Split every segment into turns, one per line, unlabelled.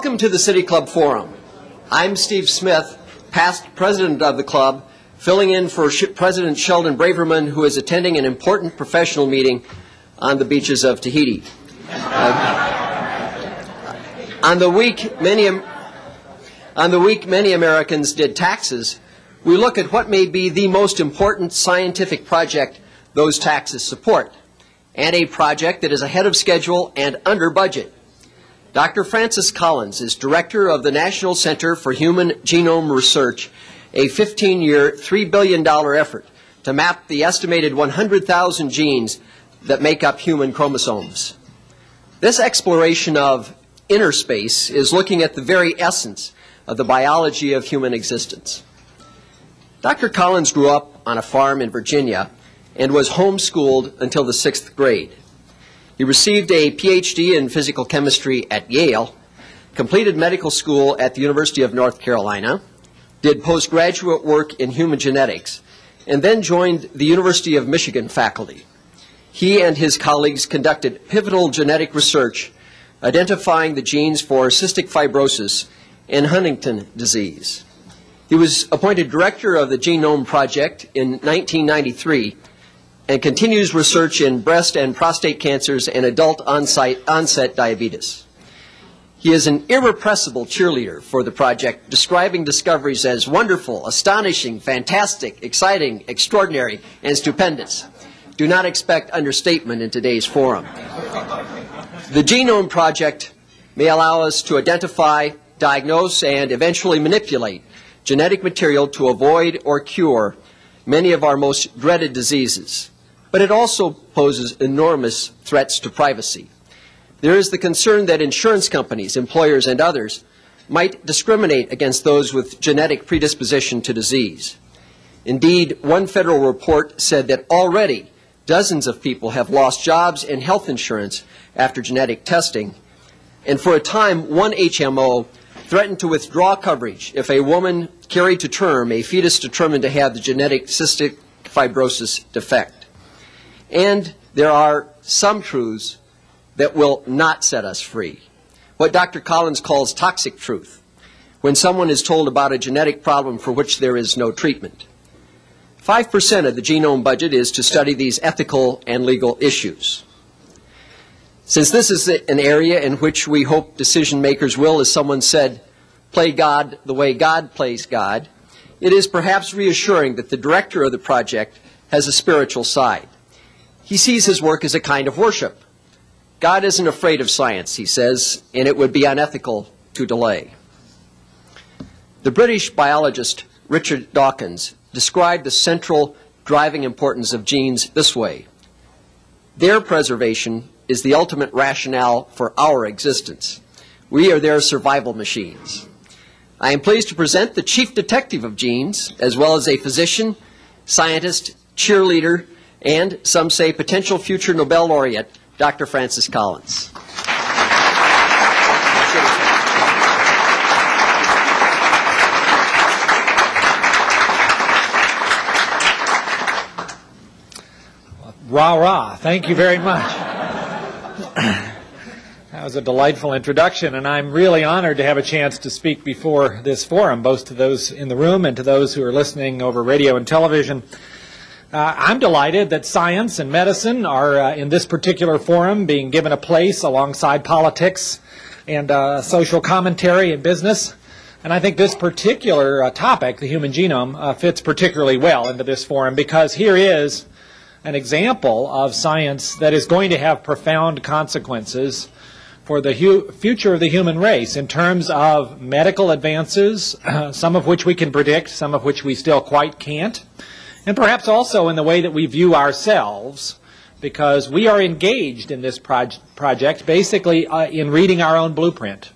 Welcome to the City Club Forum. I'm Steve Smith, past president of the club, filling in for President Sheldon Braverman, who is attending an important professional meeting on the beaches of Tahiti. On the week many Americans did taxes, we look at what may be the most important scientific project those taxes support, and a project that is ahead of schedule and under budget. Dr. Francis Collins is director of the National Center for Human Genome Research, a 15-year, $3 billion effort to map the estimated 100,000 genes that make up human chromosomes. This exploration of inner space is looking at the very essence of the biology of human existence. Dr. Collins grew up on a farm in Virginia and was homeschooled until the 6th grade. He received a PhD in physical chemistry at Yale, completed medical school at the University of North Carolina, did postgraduate work in human genetics, and then joined the University of Michigan faculty. He and his colleagues conducted pivotal genetic research identifying the genes for cystic fibrosis and Huntington disease. He was appointed director of the Genome Project in 1993 and continues research in breast and prostate cancers and adult onset diabetes. He is an irrepressible cheerleader for the project, describing discoveries as wonderful, astonishing, fantastic, exciting, extraordinary, and stupendous. Do not expect understatement in today's forum. The Genome Project may allow us to identify, diagnose, and eventually manipulate genetic material to avoid or cure many of our most dreaded diseases. But it also poses enormous threats to privacy. There is the concern that insurance companies, employers, and others might discriminate against those with genetic predisposition to disease. Indeed, one federal report said that already dozens of people have lost jobs and health insurance after genetic testing. And for a time, one HMO threatened to withdraw coverage if a woman carried to term a fetus determined to have the genetic cystic fibrosis defect. And there are some truths that will not set us free. What Dr. Collins calls toxic truth, when someone is told about a genetic problem for which there is no treatment. 5% of the genome budget is to study these ethical and legal issues. Since this is an area in which we hope decision makers will, as someone said, play God the way God plays God, it is perhaps reassuring that the director of the project has a spiritual side. He sees his work as a kind of worship. God isn't afraid of science, he says, and it would be unethical to delay. The British biologist Richard Dawkins described the central driving importance of genes this way: their preservation is the ultimate rationale for our existence. We are their survival machines. I am pleased to present the chief detective of genes, as well as a physician, scientist, cheerleader, and, some say, potential future Nobel laureate, Dr. Francis Collins.
Rah, rah. Thank you very much. That was a delightful introduction, and I'm really honored to have a chance to speak before this forum, both to those in the room and to those who are listening over radio and television. I'm delighted that science and medicine are, in this particular forum, being given a place alongside politics and social commentary and business. And I think this particular topic, the human genome, fits particularly well into this forum, because here is an example of science that is going to have profound consequences for the future of the human race in terms of medical advances, some of which we can predict, some of which we still quite can't. And perhaps also in the way that we view ourselves, because we are engaged in this project basically in reading our own blueprint.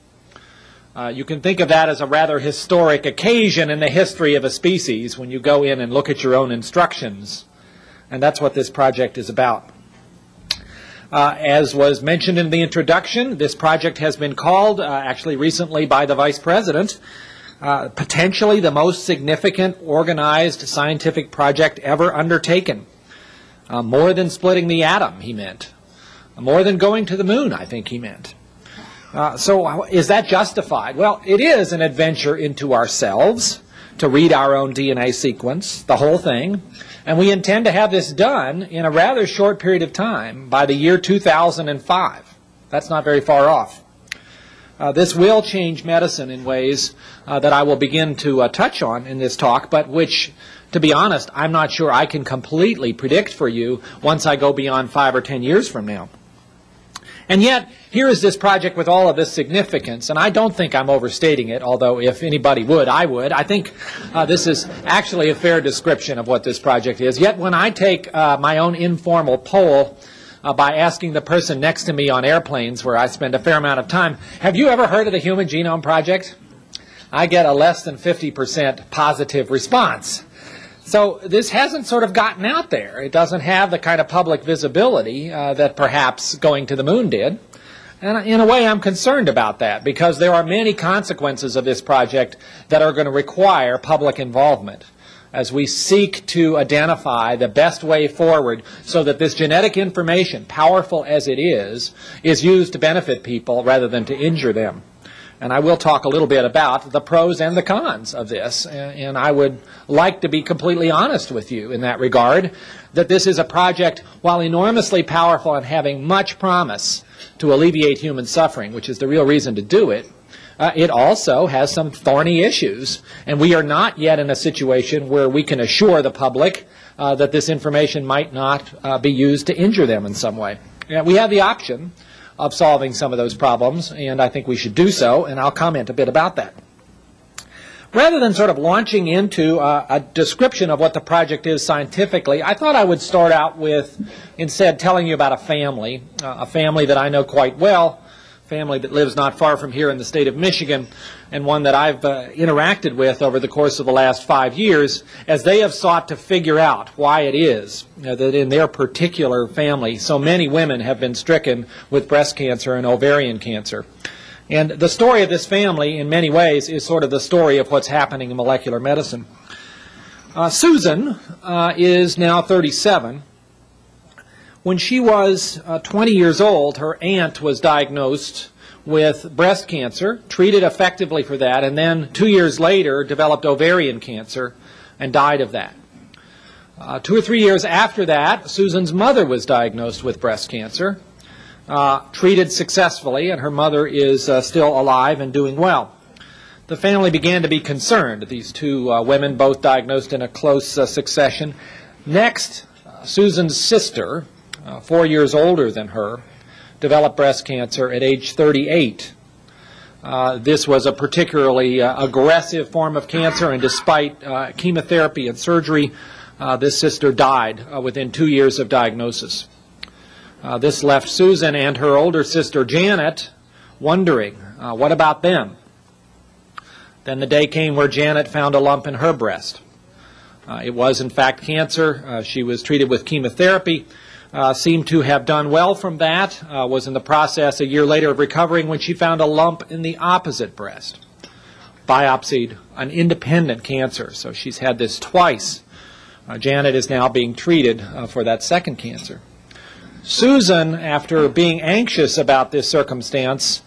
You can think of that as a rather historic occasion in the history of a species when you go in and look at your own instructions. And that's what this project is about. As was mentioned in the introduction, this project has been called, actually recently by the Vice President, potentially the most significant organized scientific project ever undertaken. More than splitting the atom, he meant. More than going to the moon, I think he meant. So is that justified? Well, it is an adventure into ourselves to read our own DNA sequence, the whole thing, and we intend to have this done in a rather short period of time, by the year 2005. That's not very far off. This will change medicine in ways that I will begin to touch on in this talk, but which, to be honest, I'm not sure I can completely predict for you once I go beyond 5 or 10 years from now. And yet, here is this project with all of this significance, and I don't think I'm overstating it, although if anybody would, I would. I think this is actually a fair description of what this project is. Yet when I take my own informal poll by asking the person next to me on airplanes, where I spend a fair amount of time, have you ever heard of the Human Genome Project? I get a less than 50% positive response. So this hasn't sort of gotten out there. It doesn't have the kind of public visibility that perhaps going to the moon did. And in a way, I'm concerned about that, because there are many consequences of this project that are going to require public involvement as we seek to identify the best way forward so that this genetic information, powerful as it is used to benefit people rather than to injure them. And I will talk a little bit about the pros and the cons of this. And I would like to be completely honest with you in that regard, that this is a project, while enormously powerful and having much promise to alleviate human suffering, which is the real reason to do it, it also has some thorny issues. And we are not yet in a situation where we can assure the public that this information might not be used to injure them in some way. We have the option of solving some of those problems, and I think we should do so, and I'll comment a bit about that. Rather than sort of launching into a description of what the project is scientifically, I thought I would start out with instead telling you about a family that I know quite well, a family that lives not far from here in the state of Michigan, and one that I've interacted with over the course of the last 5 years as they have sought to figure out why it is that in their particular family so many women have been stricken with breast cancer and ovarian cancer. And the story of this family, in many ways, is sort of the story of what's happening in molecular medicine. Susan is now 37. When she was 20 years old, her aunt was diagnosed with breast cancer, treated effectively for that, and then 2 years later developed ovarian cancer and died of that. 2 or 3 years after that, Susan's mother was diagnosed with breast cancer, treated successfully, and her mother is still alive and doing well. The family began to be concerned, these two women both diagnosed in a close succession. Next, Susan's sister, 4 years older than her, developed breast cancer at age 38. This was a particularly aggressive form of cancer, and despite chemotherapy and surgery, this sister died within 2 years of diagnosis. This left Susan and her older sister Janet wondering, what about them? Then the day came where Janet found a lump in her breast. It was in fact cancer. She was treated with chemotherapy. Seemed to have done well from that, was in the process a year later of recovering when she found a lump in the opposite breast. Biopsied an independent cancer, so she's had this twice. Janet is now being treated for that second cancer. Susan, after being anxious about this circumstance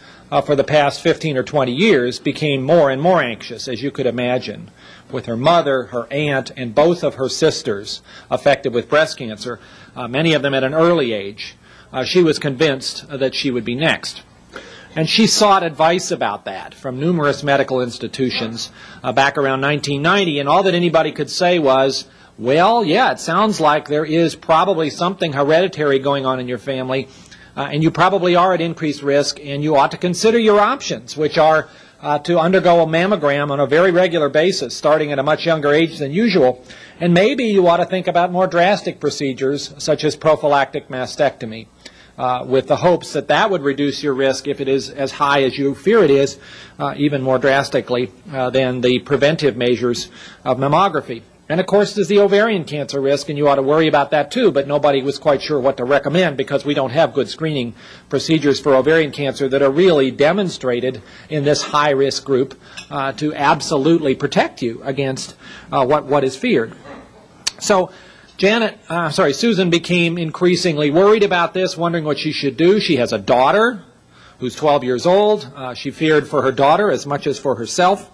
for the past 15 or 20 years, became more and more anxious, as you could imagine, with her mother, her aunt, and both of her sisters affected with breast cancer, many of them at an early age. She was convinced that she would be next. And she sought advice about that from numerous medical institutions back around 1990, and all that anybody could say was, well, yeah, it sounds like there is probably something hereditary going on in your family, and you probably are at increased risk, and you ought to consider your options, which are to undergo a mammogram on a very regular basis, starting at a much younger age than usual. And maybe you ought to think about more drastic procedures, such as prophylactic mastectomy, with the hopes that that would reduce your risk, if it is as high as you fear it is, even more drastically than the preventive measures of mammography. And of course there's the ovarian cancer risk, and you ought to worry about that too, but nobody was quite sure what to recommend because we don't have good screening procedures for ovarian cancer that are really demonstrated in this high-risk group to absolutely protect you against what is feared. So Susan became increasingly worried about this, wondering what she should do. She has a daughter who's 12 years old. She feared for her daughter as much as for herself.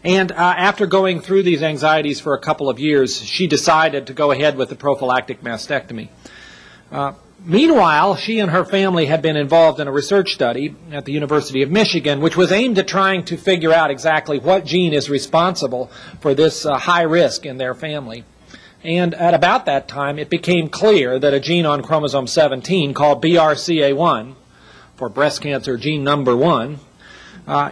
And after going through these anxieties for a couple of years, she decided to go ahead with the prophylactic mastectomy. Meanwhile, she and her family had been involved in a research study at the University of Michigan, which was aimed at trying to figure out exactly what gene is responsible for this high risk in their family. And at about that time, it became clear that a gene on chromosome 17 called BRCA1, for breast cancer gene number 1,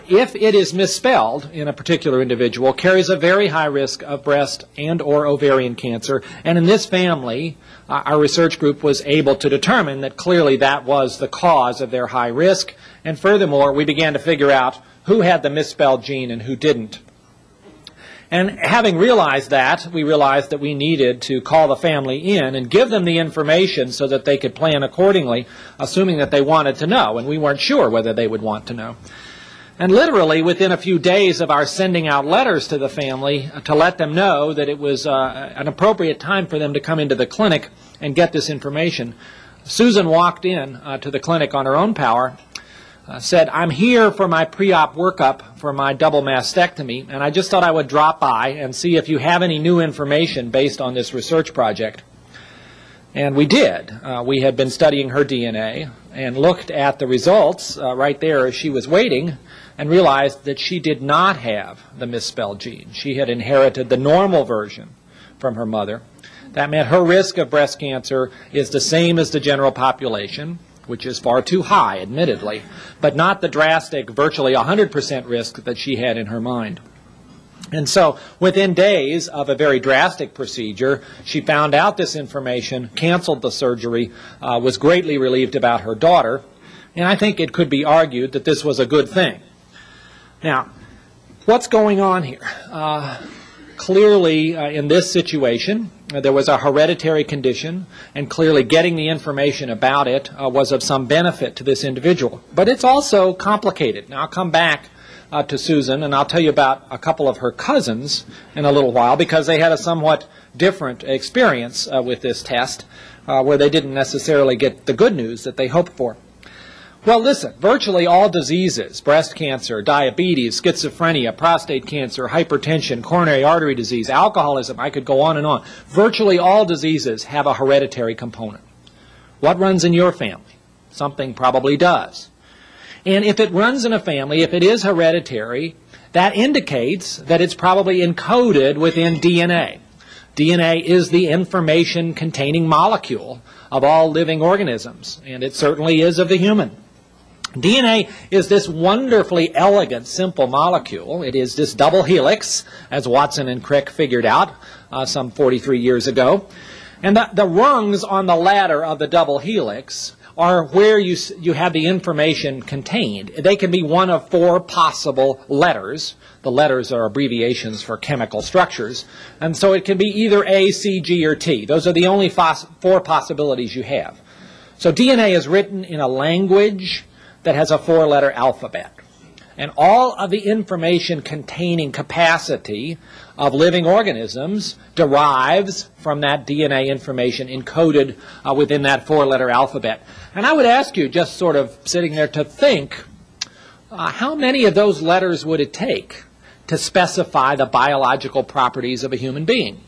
if it is misspelled in a particular individual, carries a very high risk of breast and or ovarian cancer. And in this family, our research group was able to determine that clearly that was the cause of their high risk. And furthermore, we began to figure out who had the misspelled gene and who didn't. And having realized that, we realized that we needed to call the family in and give them the information so that they could plan accordingly, assuming that they wanted to know. And we weren't sure whether they would want to know. And literally, within a few days of our sending out letters to the family to let them know that it was an appropriate time for them to come into the clinic and get this information, Susan walked in to the clinic on her own power, said, "I'm here for my pre-op workup for my double mastectomy, and I just thought I would drop by and see if you have any new information based on this research project." And we did. We had been studying her DNA and looked at the results right there as she was waiting, and realized that she did not have the misspelled gene. She had inherited the normal version from her mother. That meant her risk of breast cancer is the same as the general population, which is far too high, admittedly, but not the drastic, virtually 100% risk that she had in her mind. And so, within days of a very drastic procedure, she found out this information, canceled the surgery, was greatly relieved about her daughter, and I think it could be argued that this was a good thing. Now, what's going on here? Clearly, in this situation, there was a hereditary condition, and clearly getting the information about it was of some benefit to this individual. But it's also complicated. Now, I'll come back to Susan, and I'll tell you about a couple of her cousins in a little while, because they had a somewhat different experience with this test, where they didn't necessarily get the good news that they hoped for. Well, listen, virtually all diseases, breast cancer, diabetes, schizophrenia, prostate cancer, hypertension, coronary artery disease, alcoholism, I could go on and on. Virtually all diseases have a hereditary component. What runs in your family? Something probably does. And if it runs in a family, if it is hereditary, that indicates that it's probably encoded within DNA. DNA is the information-containing molecule of all living organisms, and it certainly is of the human. DNA is this wonderfully elegant, simple molecule. It is this double helix, as Watson and Crick figured out some 43 years ago. And the rungs on the ladder of the double helix are where you have the information contained. They can be one of 4 possible letters. The letters are abbreviations for chemical structures. And so it can be either A, C, G, or T. Those are the only 4 possibilities you have. So DNA is written in a language that has a 4-letter alphabet. And all of the information containing capacity of living organisms derives from that DNA information encoded within that 4-letter alphabet. And I would ask you, just sort of sitting there, to think, how many of those letters would it take to specify the biological properties of a human being?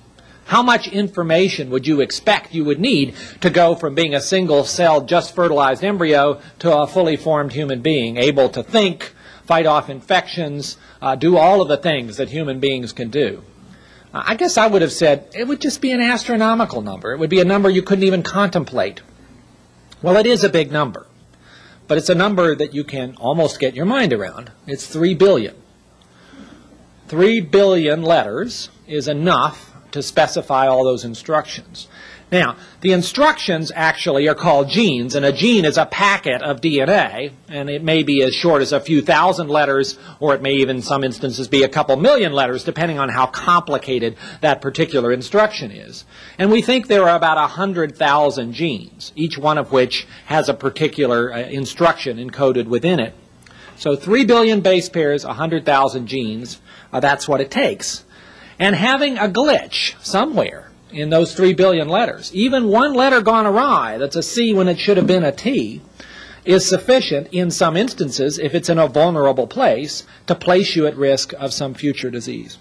How much information would you expect you would need to go from being a single-celled, just fertilized embryo to a fully formed human being, able to think, fight off infections, do all of the things that human beings can do? I guess I would have said it would just be an astronomical number. It would be a number you couldn't even contemplate. Well, it is a big number, but it's a number that you can almost get your mind around. It's 3 billion. 3 billion letters is enough to specify all those instructions. Now, the instructions actually are called genes, and a gene is a packet of DNA, and it may be as short as a few thousand letters, or it may even in some instances be a couple million letters, depending on how complicated that particular instruction is. And we think there are about 100,000 genes, each one of which has a particular instruction encoded within it. So 3 billion base pairs, 100,000 genes, that's what it takes. And having a glitch somewhere in those 3 billion letters, even one letter gone awry, that's a C when it should have been a T, is sufficient in some instances, if it's in a vulnerable place, to place you at risk of some future disease.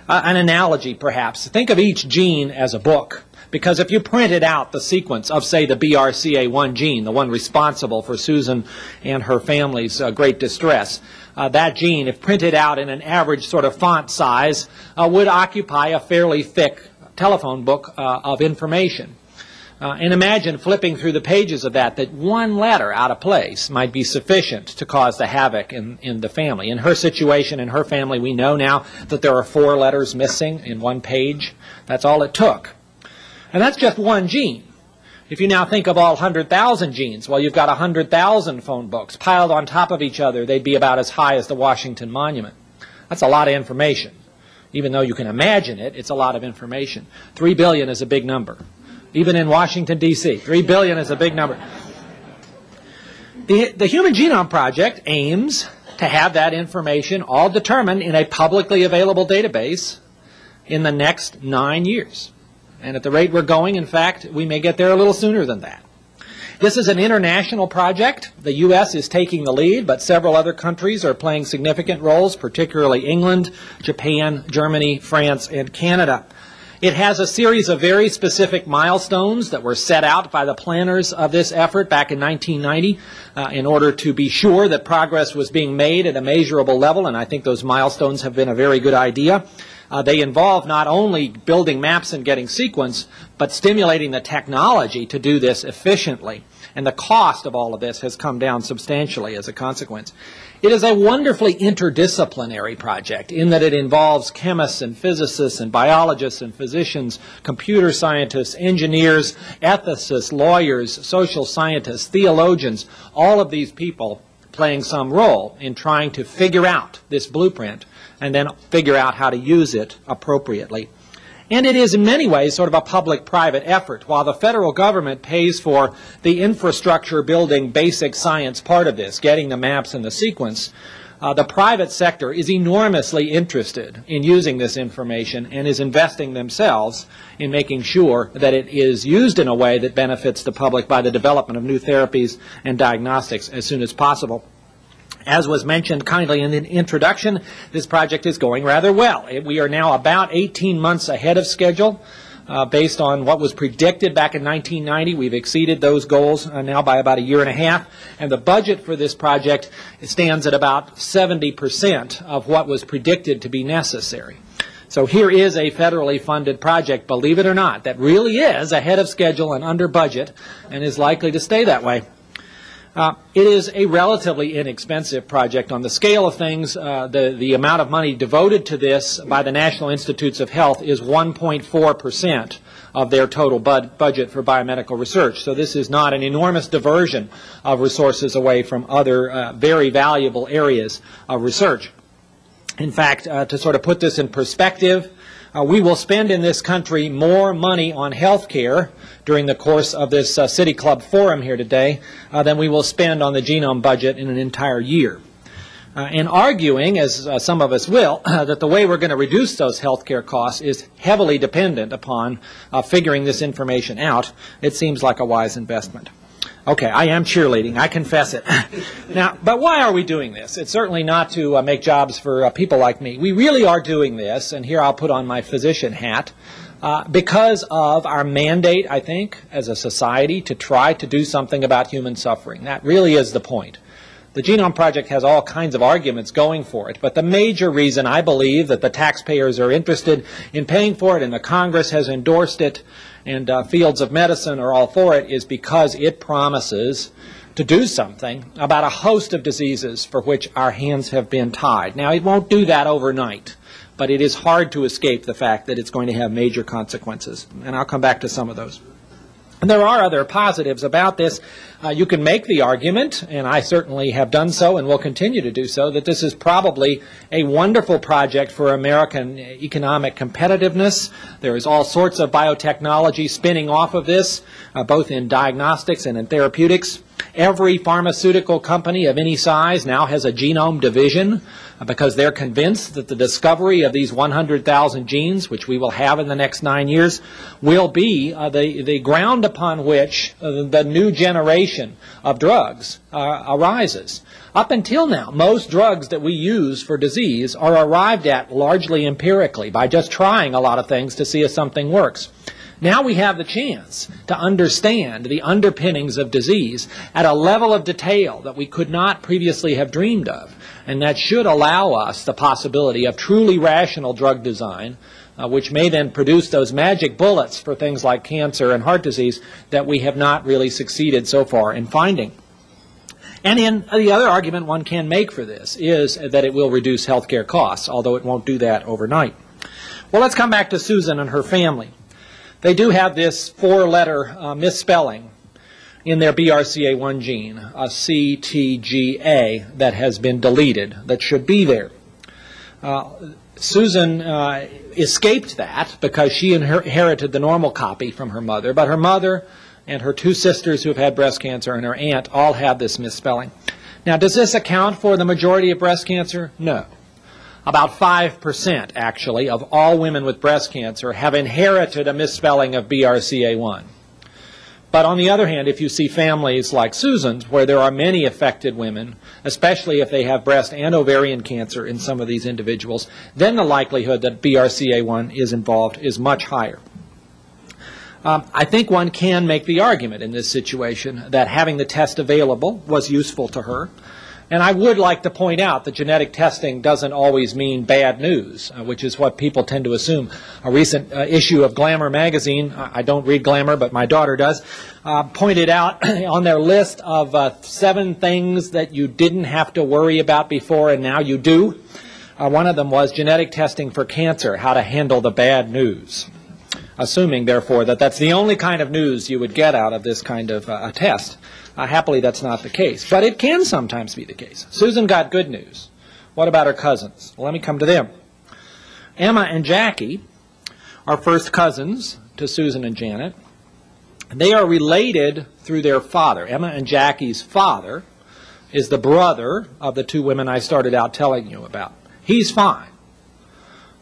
An analogy, perhaps. Think of each gene as a book, because if you printed out the sequence of, say, the BRCA1 gene, the one responsible for Susan and her family's great distress, that gene, if printed out in an average sort of font size, would occupy a fairly thick telephone book of information. And imagine flipping through the pages of that one letter out of place might be sufficient to cause the havoc in the family. In her situation, in her family, we know now that there are 4 letters missing in one page. That's all it took. And that's just one gene. If you now think of all 100,000 genes, well, you've got 100,000 phone books piled on top of each other. They'd be about as high as the Washington Monument. That's a lot of information. Even though you can imagine it, it's a lot of information. 3 billion is a big number. Even in Washington, D.C., 3 billion is a big number. The Human Genome Project aims to have that information all determined in a publicly available database in the next 9 years. And at the rate we're going, in fact, we may get there a little sooner than that. This is an international project. The U.S. is taking the lead, but several other countries are playing significant roles, particularly England, Japan, Germany, France, and Canada. It has a series of very specific milestones that were set out by the planners of this effort back in 1990 in order to be sure that progress was being made at a measurable level, and I think those milestones have been a very good idea. They involve not only building maps and getting sequence, but stimulating the technology to do this efficiently. And the cost of all of this has come down substantially as a consequence. It is a wonderfully interdisciplinary project in that it involves chemists and physicists and biologists and physicians, computer scientists, engineers, ethicists, lawyers, social scientists, theologians, all of these people playing some role in trying to figure out this blueprint and then figure out how to use it appropriately. And it is in many ways sort of a public-private effort. While the federal government pays for the infrastructure building basic science part of this, getting the maps and the sequence, the private sector is enormously interested in using this information and is investing themselves in making sure that it is used in a way that benefits the public by the development of new therapies and diagnostics as soon as possible. As was mentioned kindly in the introduction, this project is going rather well. We are now about 18 months ahead of schedule. Based on what was predicted back in 1990, we've exceeded those goals now by about a year and a half. And the budget for this project stands at about 70% of what was predicted to be necessary. So here is a federally funded project, believe it or not, that really is ahead of schedule and under budget and is likely to stay that way. It is a relatively inexpensive project on the scale of things. The amount of money devoted to this by the National Institutes of Health is 1.4% of their total budget for biomedical research. So this is not an enormous diversion of resources away from other very valuable areas of research. In fact, to sort of put this in perspective, we will spend in this country more money on health care during the course of this City Club forum here today than we will spend on the genome budget in an entire year. And arguing, as some of us will, that the way we're going to reduce those health care costs is heavily dependent upon figuring this information out, it seems like a wise investment. Okay, I am cheerleading, I confess it. Now, but why are we doing this? It's certainly not to make jobs for people like me. We really are doing this, and here I'll put on my physician hat, because of our mandate, I think, as a society to try to do something about human suffering. That really is the point. The Genome Project has all kinds of arguments going for it, but the major reason I believe that the taxpayers are interested in paying for it and the Congress has endorsed it and fields of medicine are all for it is because it promises to do something about a host of diseases for which our hands have been tied. Now, it won't do that overnight, but it is hard to escape the fact that it's going to have major consequences, and I'll come back to some of those. And there are other positives about this. You can make the argument, and I certainly have done so and will continue to do so, that this is probably a wonderful project for American economic competitiveness. There is all sorts of biotechnology spinning off of this, both in diagnostics and in therapeutics. Every pharmaceutical company of any size now has a genome division because they're convinced that the discovery of these 100,000 genes, which we will have in the next 9 years, will be the ground upon which the new generation of drugs arises. Up until now, most drugs that we use for disease are arrived at largely empirically by just trying a lot of things to see if something works. Now we have the chance to understand the underpinnings of disease at a level of detail that we could not previously have dreamed of, and that should allow us the possibility of truly rational drug design, which may then produce those magic bullets for things like cancer and heart disease that we have not really succeeded so far in finding. And in the other argument one can make for this is that it will reduce healthcare costs, although it won't do that overnight. Well, let's come back to Susan and her family. They do have this 4-letter misspelling in their BRCA1 gene, a CTGA, that has been deleted, that should be there. Susan escaped that because she inherited the normal copy from her mother, but her mother and her 2 sisters who have had breast cancer and her aunt all have this misspelling. Now, does this account for the majority of breast cancer? No. About 5%, actually, of all women with breast cancer have inherited a misspelling of BRCA1. But on the other hand, if you see families like Susan's, where there are many affected women, especially if they have breast and ovarian cancer in some of these individuals, then the likelihood that BRCA1 is involved is much higher. I think one can make the argument in this situation that having the test available was useful to her. And I would like to point out that genetic testing doesn't always mean bad news, which is what people tend to assume. A recent issue of Glamour magazine, I don't read Glamour, but my daughter does, pointed out on their list of 7 things that you didn't have to worry about before and now you do. One of them was genetic testing for cancer, how to handle the bad news. Assuming, therefore, that that's the only kind of news you would get out of this kind of a test. Happily, that's not the case. But it can sometimes be the case. Susan got good news. What about her cousins? Well, let me come to them. Emma and Jackie are first cousins to Susan and Janet. They are related through their father. Emma and Jackie's father is the brother of the 2 women I started out telling you about. He's fine.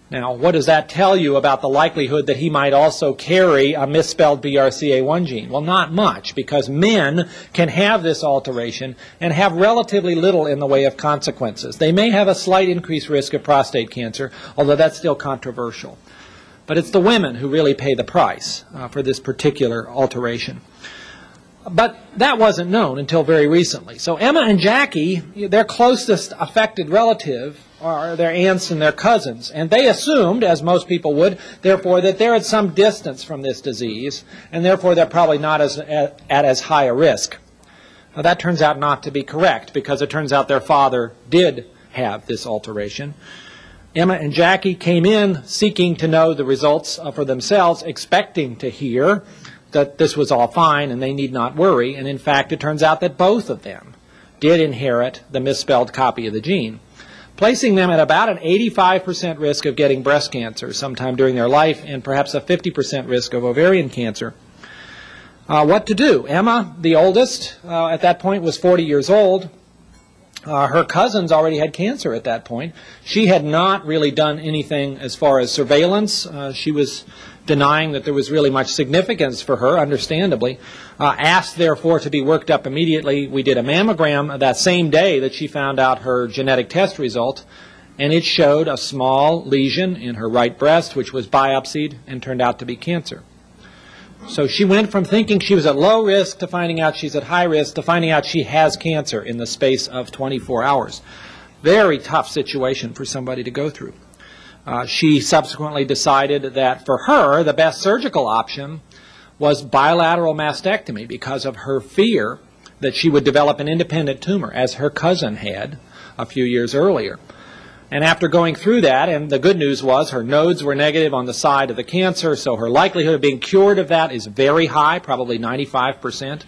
Now, what does that tell you about the likelihood that he might also carry a misspelled BRCA1 gene? Well, not much, because men can have this alteration and have relatively little in the way of consequences. They may have a slight increased risk of prostate cancer, although that's still controversial. But it's the women who really pay the price for this particular alteration. But that wasn't known until very recently. So Emma and Jackie, their closest affected relative are their aunts and their cousins. And they assumed, as most people would, therefore, that they're at some distance from this disease, and therefore they're probably not at as high a risk. Now, that turns out not to be correct, because it turns out their father did have this alteration. Emma and Jackie came in seeking to know the results for themselves, expecting to hear that this was all fine and they need not worry. And in fact, it turns out that both of them did inherit the misspelled copy of the gene, placing them at about an 85% risk of getting breast cancer sometime during their life and perhaps a 50% risk of ovarian cancer. What to do? Emma, the oldest, at that point was 40 years old. Her cousins already had cancer at that point. She had not really done anything as far as surveillance. She was denying that there was really much significance for her, understandably. Asked, therefore, to be worked up immediately. We did a mammogram that same day that she found out her genetic test result, and it showed a small lesion in her right breast, which was biopsied and turned out to be cancer. So she went from thinking she was at low risk to finding out she's at high risk to finding out she has cancer in the space of 24 hours. Very tough situation for somebody to go through. She subsequently decided that for her, the best surgical option was bilateral mastectomy because of her fear that she would develop an independent tumor, as her cousin had a few years earlier. And after going through that, and the good news was her nodes were negative on the side of the cancer, so her likelihood of being cured of that is very high, probably 95%.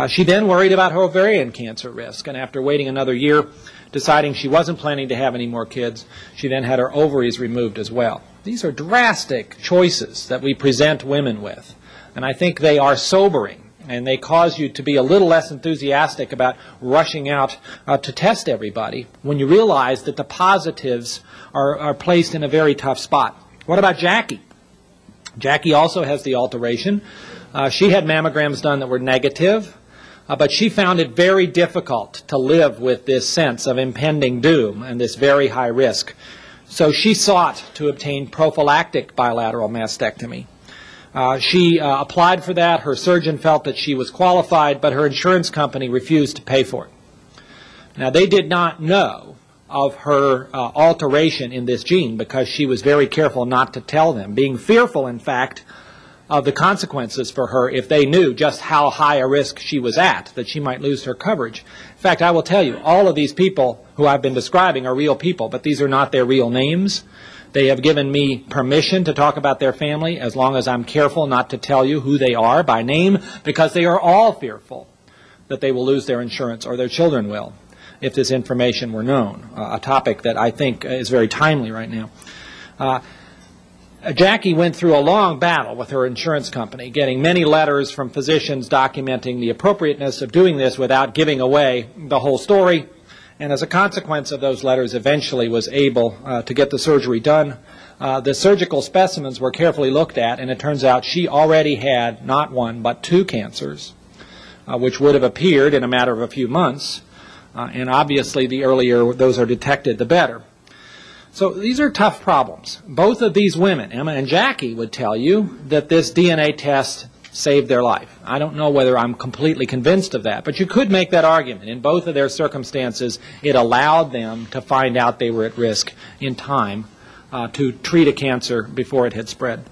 She then worried about her ovarian cancer risk, and after waiting another year, deciding she wasn't planning to have any more kids, she then had her ovaries removed as well. These are drastic choices that we present women with, and I think they are sobering and they cause you to be a little less enthusiastic about rushing out to test everybody when you realize that the positives are placed in a very tough spot. What about Jackie? Jackie also has the alteration. She had mammograms done that were negative, but she found it very difficult to live with this sense of impending doom and this very high risk. So she sought to obtain prophylactic bilateral mastectomy. She applied for that. Her surgeon felt that she was qualified, but her insurance company refused to pay for it. Now, they did not know of her alteration in this gene because she was very careful not to tell them, being fearful, in fact, of the consequences for her if they knew just how high a risk she was at, that she might lose her coverage. In fact, I will tell you, all of these people who I've been describing are real people, but these are not their real names. They have given me permission to talk about their family as long as I'm careful not to tell you who they are by name, because they are all fearful that they will lose their insurance, or their children will, if this information were known, a topic that I think is very timely right now. Jackie went through a long battle with her insurance company, getting many letters from physicians documenting the appropriateness of doing this without giving away the whole story. And as a consequence of those letters, eventually was able to get the surgery done. The surgical specimens were carefully looked at, and it turns out she already had not one but 2 cancers, which would have appeared in a matter of a few months. And obviously, the earlier those are detected, the better. So these are tough problems. Both of these women, Emma and Jackie, would tell you that this DNA test saved their life. I don't know whether I'm completely convinced of that, but you could make that argument. In both of their circumstances, it allowed them to find out they were at risk in time to treat a cancer before it had spread.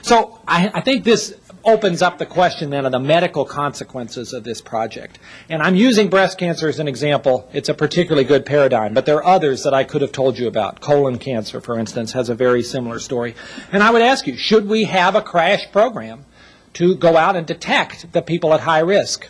So I think this opens up the question then of the medical consequences of this project. And I'm using breast cancer as an example. It's a particularly good paradigm, but there are others that I could have told you about. Colon cancer, for instance, has a very similar story. And I would ask you, should we have a crash program to go out and detect the people at high risk?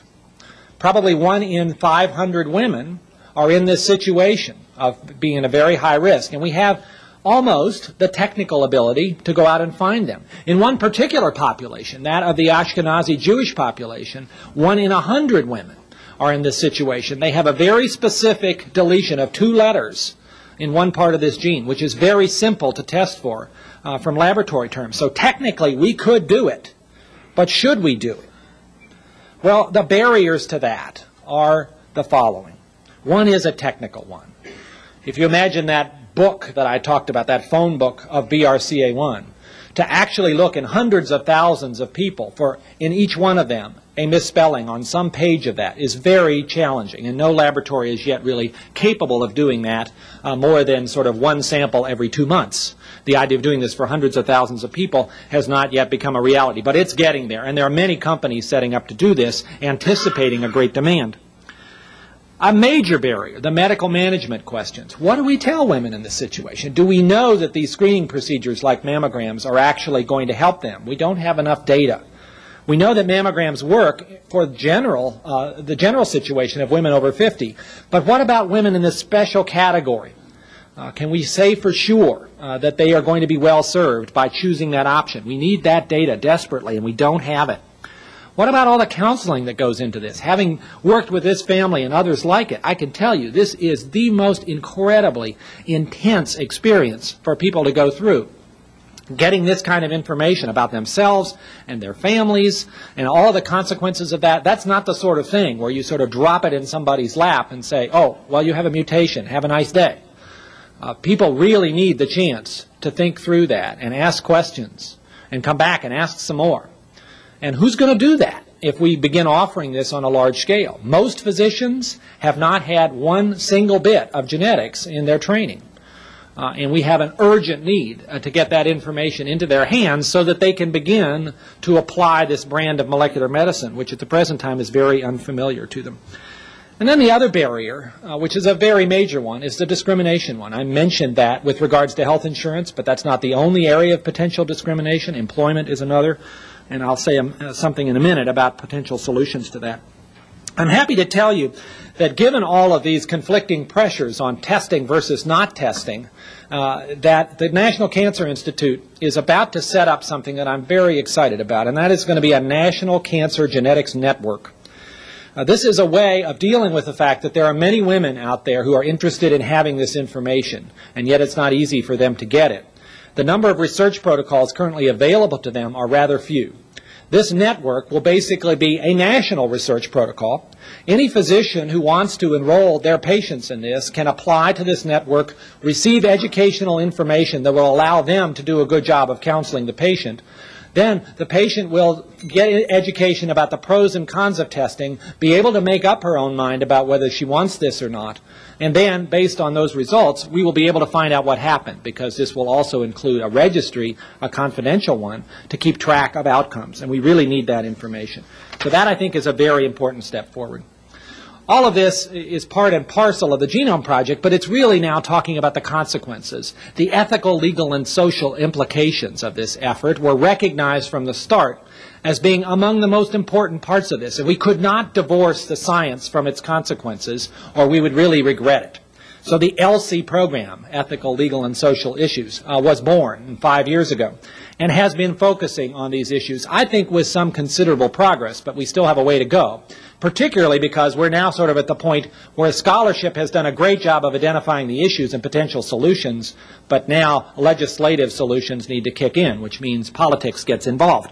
Probably 1 in 500 women are in this situation of being at a very high risk, and we have almost the technical ability to go out and find them. In one particular population, that of the Ashkenazi Jewish population, 1 in 100 women are in this situation. They have a very specific deletion of 2 letters in one part of this gene, which is very simple to test for from laboratory terms. So technically, we could do it, but should we do it? Well, the barriers to that are the following. One is a technical one. If you imagine that book that I talked about, that phone book of BRCA1, to actually look in hundreds of thousands of people for, in each one of them, a misspelling on some page of that is very challenging, and no laboratory is yet really capable of doing that more than sort of 1 sample every 2 months. The idea of doing this for hundreds of thousands of people has not yet become a reality, but it's getting there, and there are many companies setting up to do this, anticipating a great demand. A major barrier, the medical management questions. What do we tell women in this situation? Do we know that these screening procedures like mammograms are actually going to help them? We don't have enough data. We know that mammograms work for the general situation of women over 50. But what about women in this special category? Can we say for sure that they are going to be well served by choosing that option? We need that data desperately, and we don't have it. What about all the counseling that goes into this? Having worked with this family and others like it, I can tell you this is the most incredibly intense experience for people to go through. Getting this kind of information about themselves and their families and all the consequences of that, that's not the sort of thing where you sort of drop it in somebody's lap and say, oh, well, you have a mutation, have a nice day. People really need the chance to think through that and ask questions and come back and ask some more. And who's going to do that if we begin offering this on a large scale? Most physicians have not had 1 single bit of genetics in their training. And we have an urgent need to get that information into their hands so that they can begin to apply this brand of molecular medicine, which at the present time is very unfamiliar to them. And then the other barrier, which is a very major one, is the discrimination one. I mentioned that with regards to health insurance, but that's not the only area of potential discrimination. Employment is another. And I'll say something in a minute about potential solutions to that. I'm happy to tell you that given all of these conflicting pressures on testing versus not testing, that the National Cancer Institute is about to set up something that I'm very excited about, and that is going to be a National Cancer Genetics Network. This is a way of dealing with the fact that there are many women out there who are interested in having this information, and yet it's not easy for them to get it. The number of research protocols currently available to them are rather few. This network will basically be a national research protocol. Any physician who wants to enroll their patients in this can apply to this network, receive educational information that will allow them to do a good job of counseling the patient. Then the patient will get education about the pros and cons of testing, be able to make up her own mind about whether she wants this or not. And then, based on those results, we will be able to find out what happened, because this will also include a registry, a confidential one, to keep track of outcomes. And we really need that information. So that, I think, is a very important step forward. All of this is part and parcel of the Genome Project, but it's really now talking about the consequences. The ethical, legal, and social implications of this effort were recognized from the start as being among the most important parts of this. And we could not divorce the science from its consequences, or we would really regret it. So the ELSI program, Ethical, Legal, and Social Issues, was born 5 years ago and has been focusing on these issues, I think with some considerable progress, but we still have a way to go, particularly because we're now sort of at the point where scholarship has done a great job of identifying the issues and potential solutions, but now legislative solutions need to kick in, which means politics gets involved.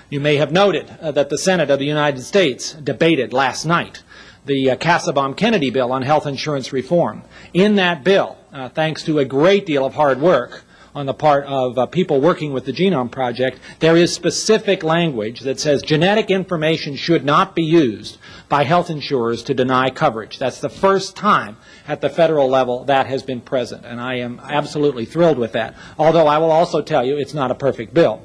You may have noted that the Senate of the United States debated last night the Kassebaum-Kennedy bill on health insurance reform. In that bill, thanks to a great deal of hard work on the part of people working with the Genome Project, there is specific language that says genetic information should not be used by health insurers to deny coverage. That's the first time at the federal level that has been present, and I am absolutely thrilled with that. Although I will also tell you it's not a perfect bill.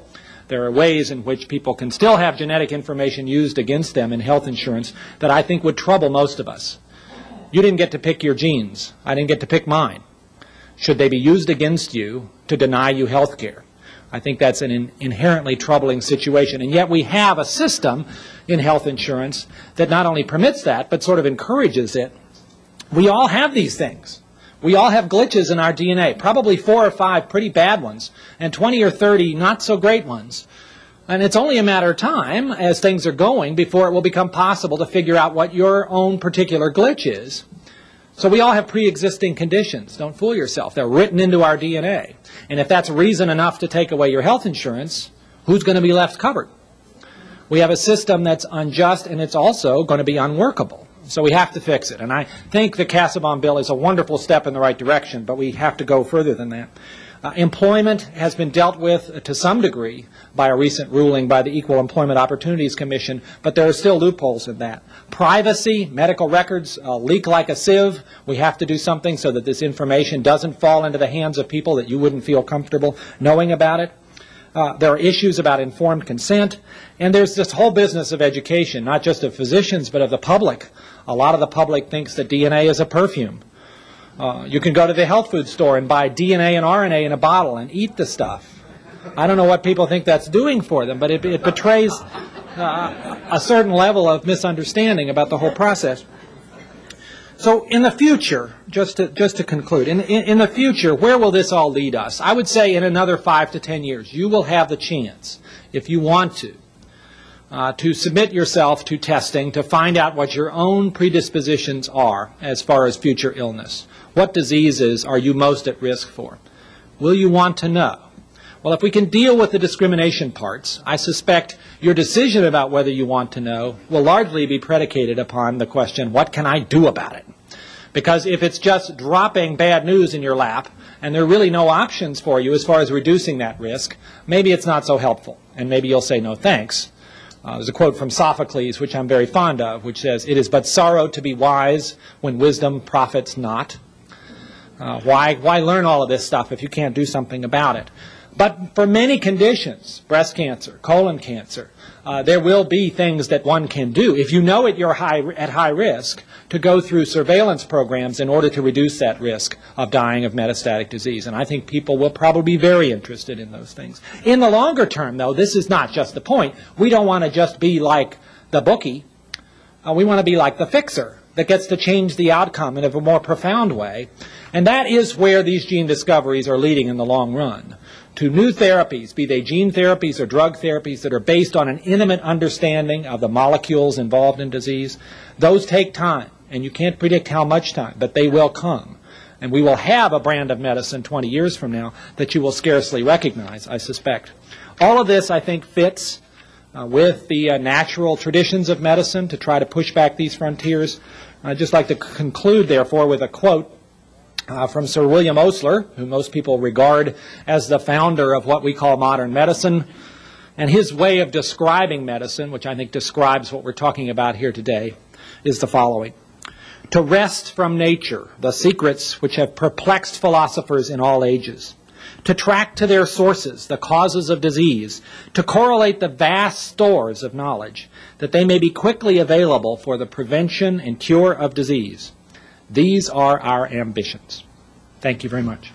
There are ways in which people can still have genetic information used against them in health insurance that I think would trouble most of us. You didn't get to pick your genes. I didn't get to pick mine. Should they be used against you to deny you health care? I think that's an inherently troubling situation. And yet we have a system in health insurance that not only permits that, but sort of encourages it. We all have these things. We all have glitches in our DNA, probably 4 or 5 pretty bad ones, and 20 or 30 not so great ones. And it's only a matter of time, as things are going, before it will become possible to figure out what your own particular glitch is. So we all have pre-existing conditions. Don't fool yourself. They're written into our DNA. And if that's reason enough to take away your health insurance, who's going to be left covered? We have a system that's unjust, and it's also going to be unworkable. So we have to fix it. And I think the Kassebaum bill is a wonderful step in the right direction, but we have to go further than that. Employment has been dealt with to some degree by a recent ruling by the Equal Employment Opportunities Commission, but there are still loopholes in that. Privacy, medical records leak like a sieve. We have to do something so that this information doesn't fall into the hands of people that you wouldn't feel comfortable knowing about it. There are issues about informed consent, and there's this whole business of education, not just of physicians, but of the public. A lot of the public thinks that DNA is a perfume. You can go to the health food store and buy DNA and RNA in a bottle and eat the stuff. I don't know what people think that's doing for them, but it betrays a certain level of misunderstanding about the whole process. So in the future, just to conclude, in the future, where will this all lead us? I would say in another 5 to 10 years, you will have the chance, if you want to submit yourself to testing to find out what your own predispositions are as far as future illness. What diseases are you most at risk for? Will you want to know? Well, if we can deal with the discrimination parts, I suspect your decision about whether you want to know will largely be predicated upon the question, what can I do about it? Because if it's just dropping bad news in your lap and there are really no options for you as far as reducing that risk, maybe it's not so helpful, and maybe you'll say no thanks. There's a quote from Sophocles, which I'm very fond of, which says, "It is but sorrow to be wise when wisdom profits not." Why learn all of this stuff if you can't do something about it? But for many conditions, breast cancer, colon cancer, there will be things that one can do, if you know you're at high risk, to go through surveillance programs in order to reduce that risk of dying of metastatic disease. And I think people will probably be very interested in those things. In the longer term, though, this is not just the point. We don't want to just be like the bookie We want to be like the fixer that gets to change the outcome in a more profound way. And that is where these gene discoveries are leading in the long run, to new therapies, be they gene therapies or drug therapies that are based on an intimate understanding of the molecules involved in disease. Those take time, and you can't predict how much time, but they will come. And we will have a brand of medicine 20 years from now that you will scarcely recognize, I suspect. All of this, I think, fits with the natural traditions of medicine to try to push back these frontiers. I'd just like to conclude, therefore, with a quote from Sir William Osler, who most people regard as the founder of what we call modern medicine. And his way of describing medicine, which I think describes what we're talking about here today, is the following. To wrest from nature the secrets which have perplexed philosophers in all ages, to track to their sources the causes of disease, to correlate the vast stores of knowledge, that they may be quickly available for the prevention and cure of disease. These are our ambitions. Thank you very much.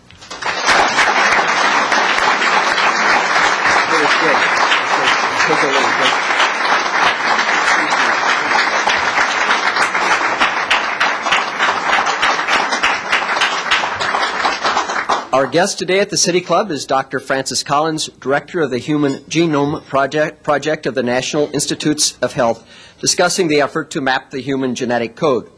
Our guest today at the City Club is Dr. Francis Collins, Director of the Human Genome Project of the National Institutes of Health, discussing the effort to map the human genetic code.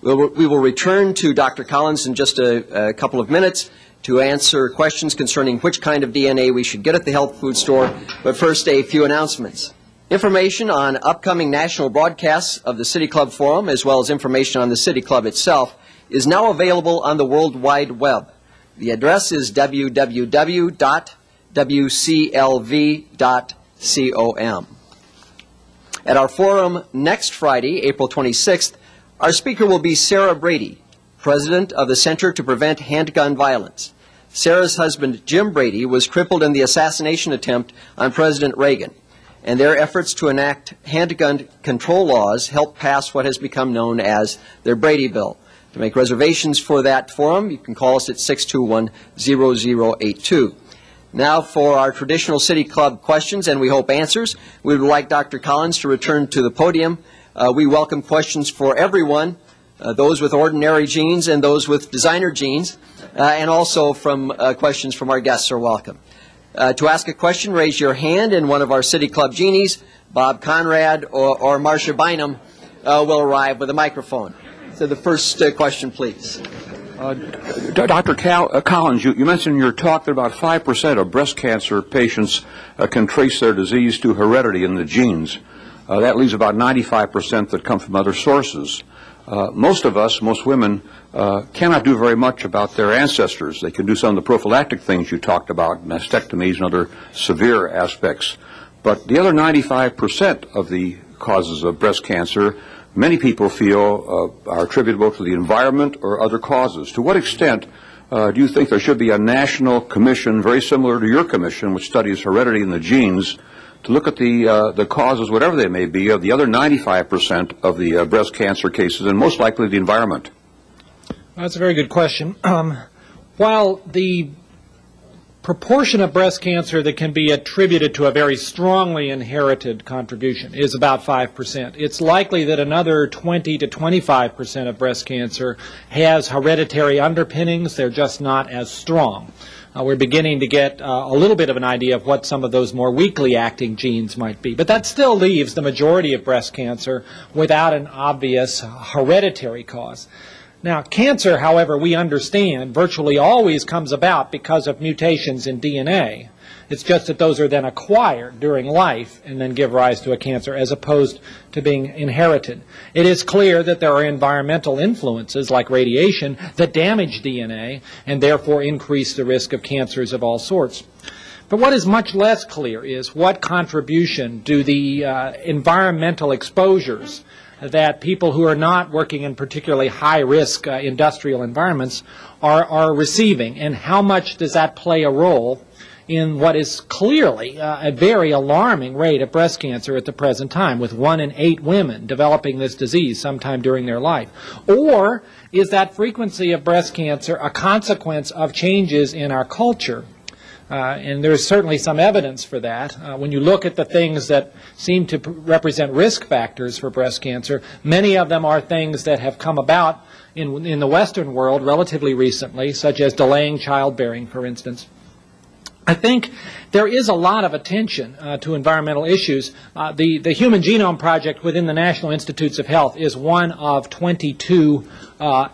We will return to Dr. Collins in just a couple of minutes to answer questions concerning which kind of DNA we should get at the health food store, but first a few announcements. Information on upcoming national broadcasts of the City Club Forum, as well as information on the City Club itself, is now available on the World Wide Web. The address is www.wclv.com. At our forum next Friday, April 26th, our speaker will be Sarah Brady, president of the Center to Prevent Handgun Violence. Sarah's husband, Jim Brady, was crippled in the assassination attempt on President Reagan, and their efforts to enact handgun control laws helped pass what has become known as their Brady Bill. To make reservations for that forum, you can call us at 621-0082. Now for our traditional City Club questions and we hope answers. We would like Dr. Collins to return to the podium. We welcome questions for everyone, those with ordinary genes and those with designer genes, and also from questions from our guests are welcome. To ask a question, raise your hand, and one of our City Club genies, Bob Conrad or Marcia Bynum, will arrive with a microphone. So the first question, please.
Dr. Collins, you mentioned in your talk that about 5% of breast cancer patients can trace their disease to heredity in the genes. That leaves about 95% that come from other sources. Most of us, most women, cannot do very much about their ancestors. They can do some of the prophylactic things you talked about, mastectomies and other severe aspects. But the other 95% of the causes of breast cancer, many people feel are attributable to the environment or other causes. To what extent do you think there should be a national commission, very similar to your commission, which studies heredity in the genes, to look at the causes, whatever they may be, of the other 95% of the breast cancer cases, and most likely the environment?
That's a very good question. While the proportion of breast cancer that can be attributed to a very strongly inherited contribution is about 5%, it's likely that another 20 to 25% of breast cancer has hereditary underpinnings. They're just not as strong. We're beginning to get a little bit of an idea of what some of those more weakly acting genes might be. But that still leaves the majority of breast cancer without an obvious hereditary cause. Now, cancer, however, we understand, virtually always comes about because of mutations in DNA. It's just that those are then acquired during life and then give rise to a cancer as opposed to being inherited. It is clear that there are environmental influences like radiation that damage DNA and therefore increase the risk of cancers of all sorts. But what is much less clear is what contribution do the environmental exposures that people who are not working in particularly high-risk industrial environments are receiving, and how much does that play a role in what is clearly a very alarming rate of breast cancer at the present time, with 1 in 8 women developing this disease sometime during their life? Or is that frequency of breast cancer a consequence of changes in our culture And there's certainly some evidence for that. When you look at the things that seem to represent risk factors for breast cancer, many of them are things that have come about in the Western world relatively recently, such as delaying childbearing, for instance. I think there is a lot of attention to environmental issues. The Human Genome Project within the National Institutes of Health is one of 22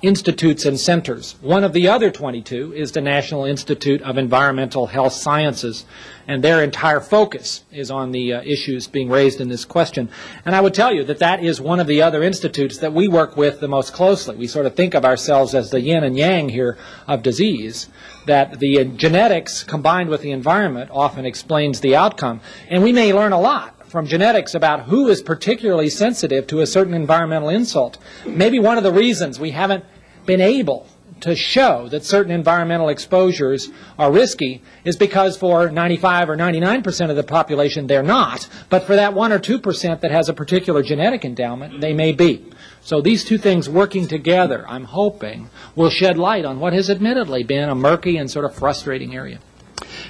institutes and centers. One of the other 22 is the National Institute of Environmental Health Sciences, and their entire focus is on the issues being raised in this question. And I would tell you that that is one of the other institutes that we work with the most closely. We sort of think of ourselves as the yin and yang here of disease, that the genetics combined with the environment often explains the outcome. And we may learn a lot from genetics about who is particularly sensitive to a certain environmental insult. Maybe one of the reasons we haven't been able to show that certain environmental exposures are risky is because for 95 or 99% of the population they're not, but for that 1 or 2% that has a particular genetic endowment, they may be. So these two things working together, I'm hoping, will shed light on what has admittedly been a murky and sort of frustrating area.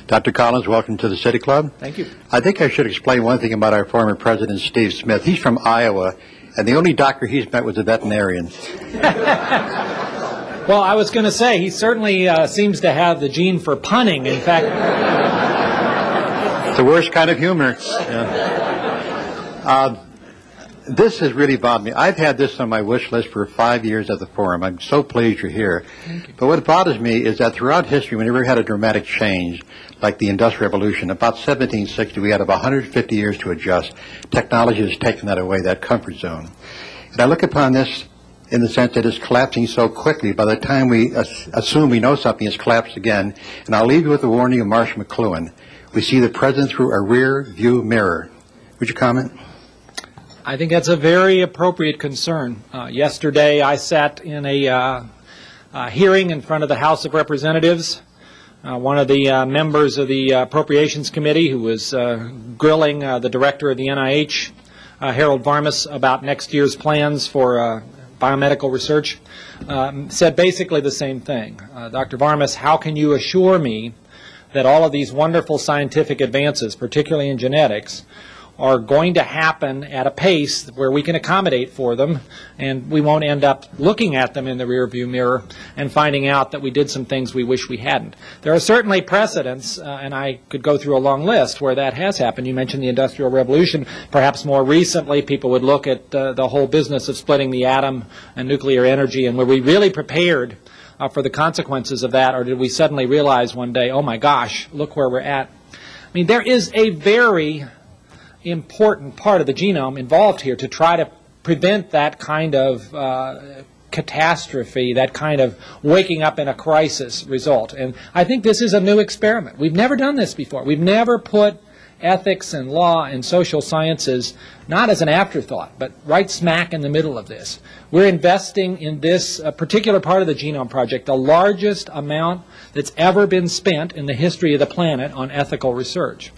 Dr. Collins, welcome to the City Club.
Thank you.
I think I should explain one thing about our former president, Steve Smith. He's from Iowa, and the only doctor he's met was a veterinarian.
Well, I was going to say, he certainly seems to have the gene for punning. In fact,
it's the worst kind of humor. Yeah. This has really bothered me. I've had this on my wish list for 5 years at the forum. I'm so pleased you're here. But what bothers me is that throughout history, we never had a dramatic change like the Industrial Revolution. About 1760, we had about 150 years to adjust. Technology has taken that away, that comfort zone. And I look upon this in the sense that it's collapsing so quickly. By the time we assume we know something, it's collapsed again. And I'll leave you with the warning of Marshall McLuhan. We see the present through a rear view mirror. Would you comment?
I think that's a very appropriate concern. Yesterday I sat in a hearing in front of the House of Representatives. One of the members of the Appropriations Committee, who was grilling the director of the NIH, Harold Varmus, about next year's plans for biomedical research, said basically the same thing. Dr. Varmus, how can you assure me that all of these wonderful scientific advances, particularly in genetics, are going to happen at a pace where we can accommodate for them and we won't end up looking at them in the rearview mirror and finding out that we did some things we wish we hadn't. There are certainly precedents, and I could go through a long list where that has happened. You mentioned the Industrial Revolution. Perhaps more recently people would look at the whole business of splitting the atom and nuclear energy, and were we really prepared for the consequences of that, or did we suddenly realize one day, oh my gosh, look where we're at? I mean, there is a very important part of the genome involved here to try to prevent that kind of catastrophe, that kind of waking up in a crisis result. And I think this is a new experiment. We've never done this before. We've never put ethics and law and social sciences not as an afterthought, but right smack in the middle of this. We're investing in this particular part of the Genome Project, the largest amount that's ever been spent in the history of the planet on ethical research.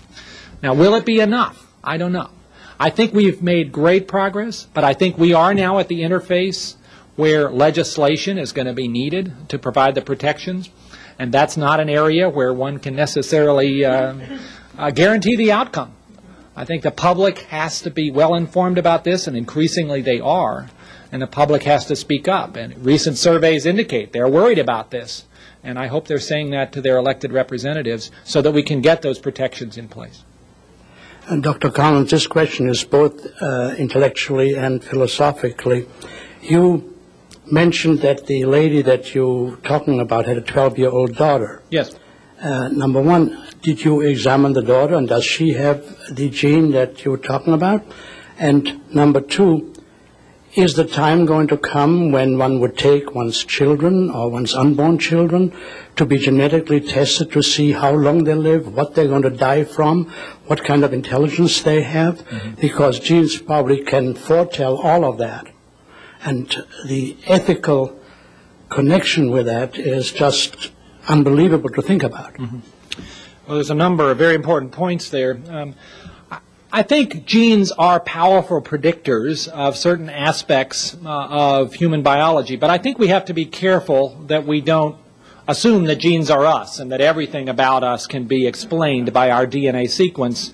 Now, will it be enough? I don't know. I think we've made great progress, but I think we are now at the interface where legislation is going to be needed to provide the protections, and that's not an area where one can necessarily guarantee the outcome. I think the public has to be well informed about this, and increasingly they are, and the public has to speak up. And recent surveys indicate they're worried about this, and I hope they're saying that to their elected representatives so that we can get those protections in place.
And Dr. Collins, this question is both intellectually and philosophically. You mentioned that the lady that you're talking about had a 12-year-old daughter.
Yes.
Number one, did you examine the daughter, and does she have the gene that you were talking about? And number two, is the time going to come when one would take one's children or one's unborn children to be genetically tested to see how long they live, what they're going to die from, what kind of intelligence they have? Because genes probably can foretell all of that. And the ethical connection with that is just unbelievable to think about.
Well, there's a number of very important points there. I think genes are powerful predictors of certain aspects of human biology, but I think we have to be careful that we don't assume that genes are us and that everything about us can be explained by our DNA sequence.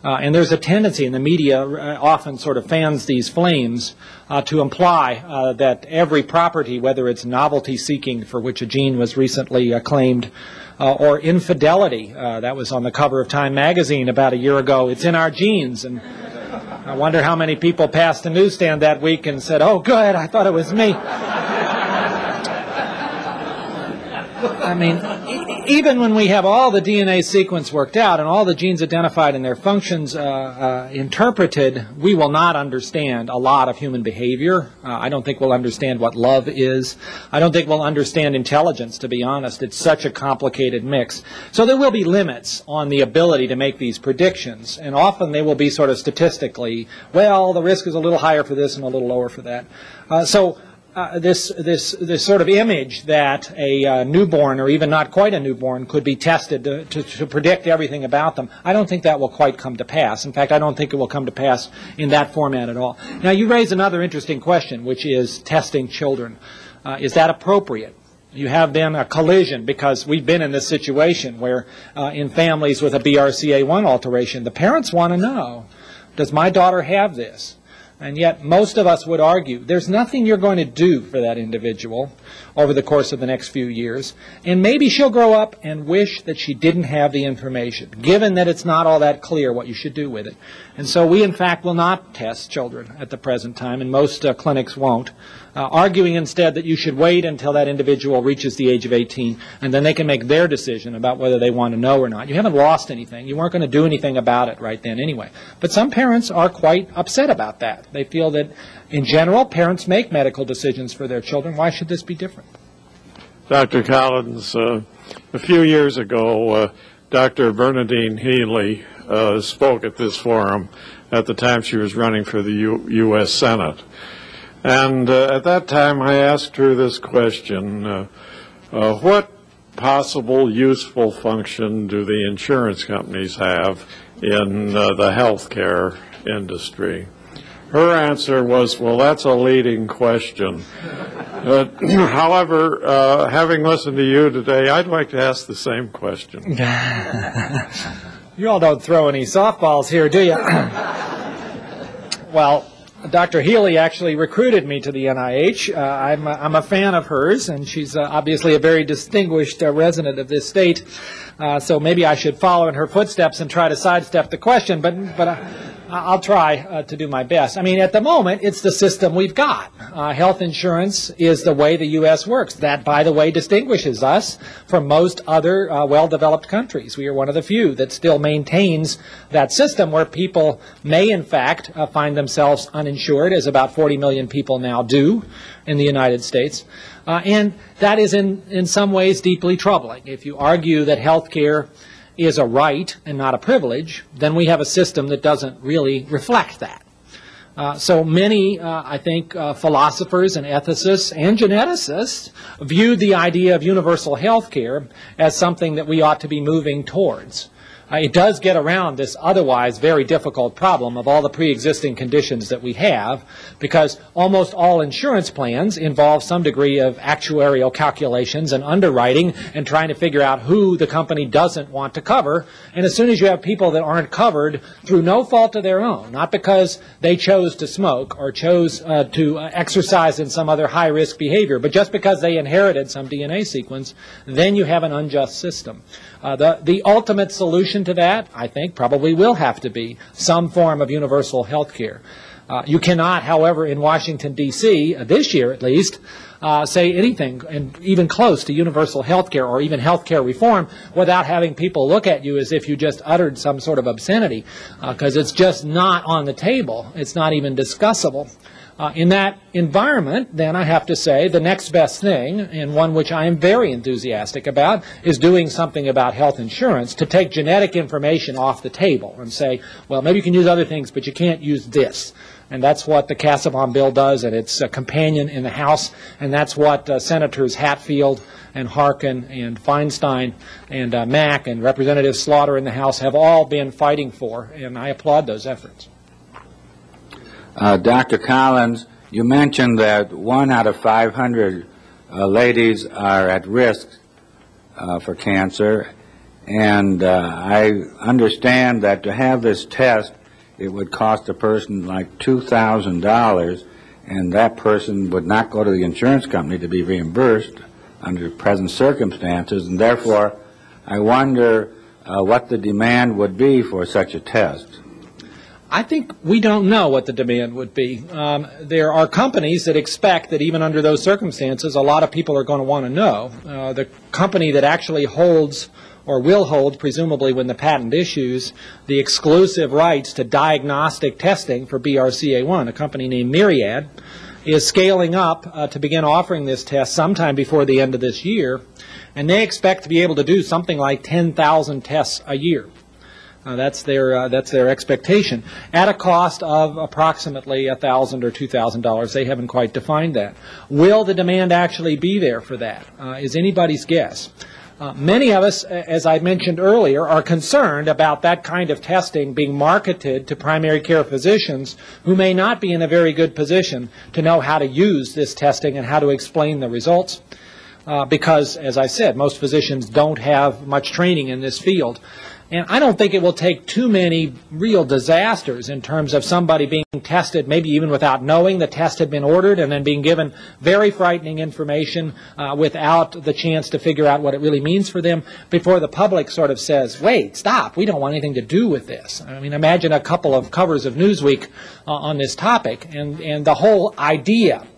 And there's a tendency in the media often sort of fans these flames to imply that every property, whether it's novelty seeking, for which a gene was recently claimed, or infidelity, that was on the cover of Time magazine about a year ago, it's in our genes. And I wonder how many people passed the newsstand that week and said, oh, good, I thought it was me. I mean, even when we have all the DNA sequence worked out and all the genes identified and their functions interpreted, we will not understand a lot of human behavior. I don't think we'll understand what love is. I don't think we'll understand intelligence, to be honest. It's such a complicated mix. So there will be limits on the ability to make these predictions, and often they will be sort of statistically, well, the risk is a little higher for this and a little lower for that. This sort of image that a newborn, or even not quite a newborn, could be tested to predict everything about them, I don't think that will quite come to pass. In fact, I don't think it will come to pass in that format at all. Now, you raise another interesting question, which is testing children. Is that appropriate? You have then a collision, because we've been in this situation where in families with a BRCA1 alteration, the parents want to know, does my daughter have this? And yet most of us would argue there's nothing you're going to do for that individual over the course of the next few years. And maybe she'll grow up and wish that she didn't have the information, given that it's not all that clear what you should do with it. And so we, in fact, will not test children at the present time, and most clinics won't, arguing instead that you should wait until that individual reaches the age of 18, and then they can make their decision about whether they want to know or not. You haven't lost anything. You weren't going to do anything about it right then anyway. But some parents are quite upset about that. They feel that, in general, parents make medical decisions for their children. Why should this be different?
Dr. Collins, a few years ago, Dr. Bernadine Healy spoke at this forum at the time she was running for the U.S. Senate. And at that time I asked her this question, what possible useful function do the insurance companies have in the healthcare industry? Her answer was, well, that's a leading question. However, having listened to you today, I'd like to ask the same question.
You all don't throw any softballs here, do you? Well, Dr. Healy actually recruited me to the NIH. I'm a fan of hers, and she's obviously a very distinguished resident of this state. So maybe I should follow in her footsteps and try to sidestep the question, but I'll try to do my best. I mean, at the moment, it's the system we've got. Health insurance is the way the U.S. works. That, by the way, distinguishes us from most other well-developed countries. We are one of the few that still maintains that system where people may, in fact, find themselves uninsured, as about 40 million people now do in the United States. And that is, in some ways, deeply troubling. If you argue that health care is a right and not a privilege, then we have a system that doesn't really reflect that. So many, I think, philosophers and ethicists and geneticists viewed the idea of universal health care as something that we ought to be moving towards. It does get around this otherwise very difficult problem of all the pre-existing conditions that we have, because almost all insurance plans involve some degree of actuarial calculations and underwriting and trying to figure out who the company doesn't want to cover. And as soon as you have people that aren't covered through no fault of their own, not because they chose to smoke or chose to exercise in some other high-risk behavior, but just because they inherited some DNA sequence, then you have an unjust system. The ultimate solution to that, I think, probably will have to be some form of universal health care. You cannot, however, in Washington, D.C., this year at least, say anything and even close to universal health care or even health care reform without having people look at you as if you just uttered some sort of obscenity, because it's just not on the table. It's not even discussable. In that environment, then, I have to say the next best thing, and one which I am very enthusiastic about, is doing something about health insurance to take genetic information off the table and say, well, maybe you can use other things, but you can't use this. And that's what the Casabon bill does, and its companion in the House, and that's what Senators Hatfield and Harkin and Feinstein and Mack and Representative Slaughter in the House have all been fighting for, and I applaud those efforts.
Dr. Collins, you mentioned that 1 out of 500 ladies are at risk for cancer, and I understand that to have this test, it would cost a person like $2,000, and that person would not go to the insurance company to be reimbursed under present circumstances, and therefore I wonder what the demand would be for such a test.
I think we don't know what the demand would be. There are companies that expect that even under those circumstances, a lot of people are going to want to know. The company that actually holds or will hold, presumably when the patent issues, the exclusive rights to diagnostic testing for BRCA1, a company named Myriad, is scaling up to begin offering this test sometime before the end of this year, and they expect to be able to do something like 10,000 tests a year. That's their expectation, at a cost of approximately $1,000 or $2,000. They haven't quite defined that. Will the demand actually be there for that? Is anybody's guess. Many of us, as I mentioned earlier, are concerned about that kind of testing being marketed to primary care physicians who may not be in a very good position to know how to use this testing and how to explain the results. Because, as I said, most physicians don't have much training in this field. And I don't think it will take too many real disasters in terms of somebody being tested, maybe even without knowing the test had been ordered, and then being given very frightening information without the chance to figure out what it really means for them, before the public sort of says, wait, stop, we don't want anything to do with this. I mean, imagine a couple of covers of Newsweek on this topic, and the whole idea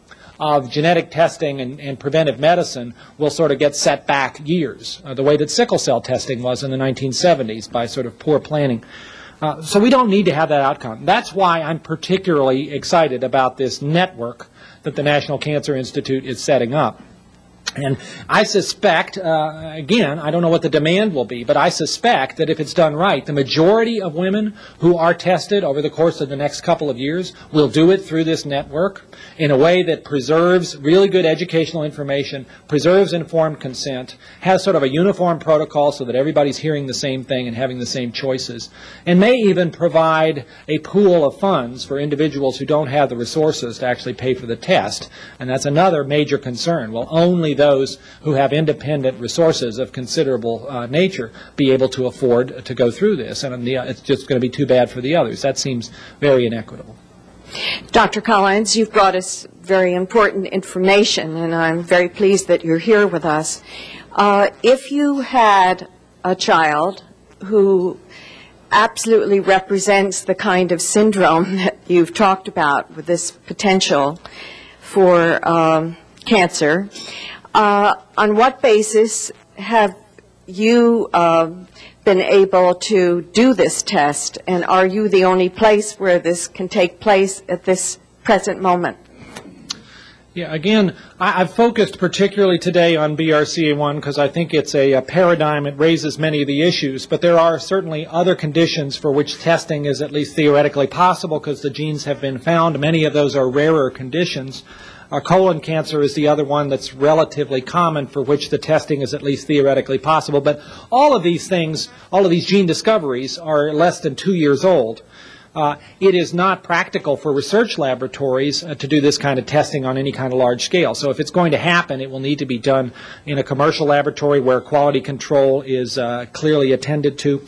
of genetic testing and preventive medicine will sort of get set back years, the way that sickle cell testing was in the 1970s by sort of poor planning. So we don't need to have that outcome. That's why I'm particularly excited about this network that the National Cancer Institute is setting up. And I suspect, again, I don't know what the demand will be, but I suspect that if it's done right, the majority of women who are tested over the course of the next couple of years will do it through this network in a way that preserves really good educational information, preserves informed consent, has sort of a uniform protocol so that everybody's hearing the same thing and having the same choices, and may even provide a pool of funds for individuals who don't have the resources to actually pay for the test. And that's another major concern. Will only those who have independent resources of considerable nature be able to afford to go through this, and it's just going to be too bad for the others. That seems very inequitable.
Dr. Collins, you've brought us very important information, and I'm very pleased that you're here with us. If you had a child who absolutely represents the kind of syndrome that you've talked about with this potential for cancer, on what basis have you been able to do this test, and are you the only place where this can take place at this present moment?
Yeah, again, I've focused particularly today on BRCA1 because I think it's a paradigm. It raises many of the issues, but there are certainly other conditions for which testing is at least theoretically possible because the genes have been found. Many of those are rarer conditions. Colon cancer is the other one that's relatively common, for which the testing is at least theoretically possible. But all of these things, all of these gene discoveries are less than 2 years old. It is not practical for research laboratories to do this kind of testing on any kind of large scale. So if it's going to happen, it will need to be done in a commercial laboratory where quality control is clearly attended to.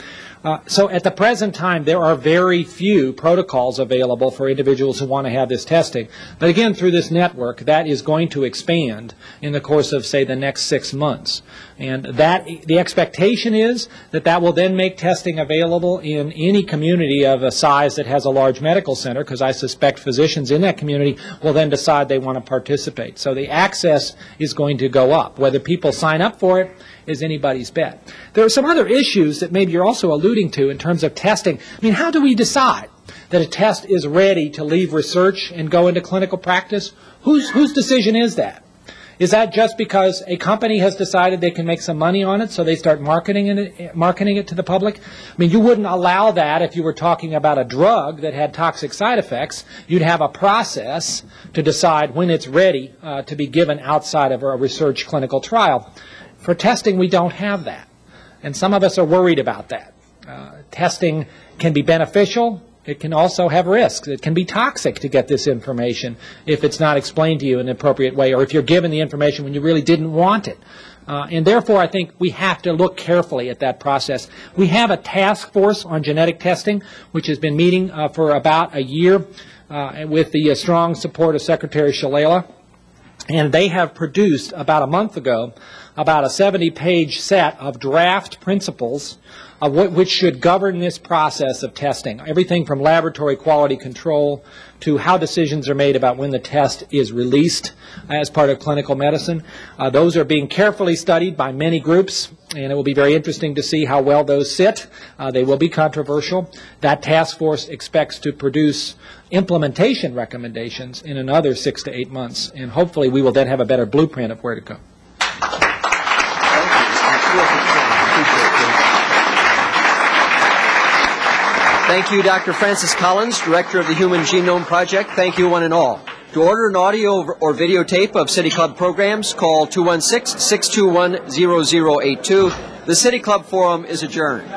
So at the present time, there are very few protocols available for individuals who want to have this testing. But again, through this network, that is going to expand in the course of, say, the next 6 months. And that the expectation is that that will then make testing available in any community of a size that has a large medical center, because I suspect physicians in that community will then decide they want to participate. So the access is going to go up. Whether people sign up for it is anybody's bet. There are some other issues that maybe you're also alluding to in terms of testing. I mean, how do we decide that a test is ready to leave research and go into clinical practice? Whose decision is that? Is that just because a company has decided they can make some money on it, so they start marketing it to the public? I mean, you wouldn't allow that if you were talking about a drug that had toxic side effects. You'd have a process to decide when it's ready to be given outside of a research clinical trial. For testing, we don't have that, and some of us are worried about that. Testing can be beneficial It can also have risks. It can be toxic to get this information if it's not explained to you in an appropriate way, or if you're given the information when you really didn't want it. And therefore, I think we have to look carefully at that process. We have a task force on genetic testing, which has been meeting for about a year with the strong support of Secretary Shalala. And they have produced, about a month ago, about a 70-page set of draft principles of which should govern this process of testing. Everything from laboratory quality control to how decisions are made about when the test is released as part of clinical medicine. Those are being carefully studied by many groups, and it will be very interesting to see how well those sit. They will be controversial. That task force expects to produce implementation recommendations in another 6 to 8 months, and hopefully we will then have a better blueprint of where to go.
Thank you, Dr. Francis Collins, Director of the Human Genome Project. Thank you, one and all. To order an audio or videotape of City Club programs, call 216-621-0082. The City Club Forum is adjourned.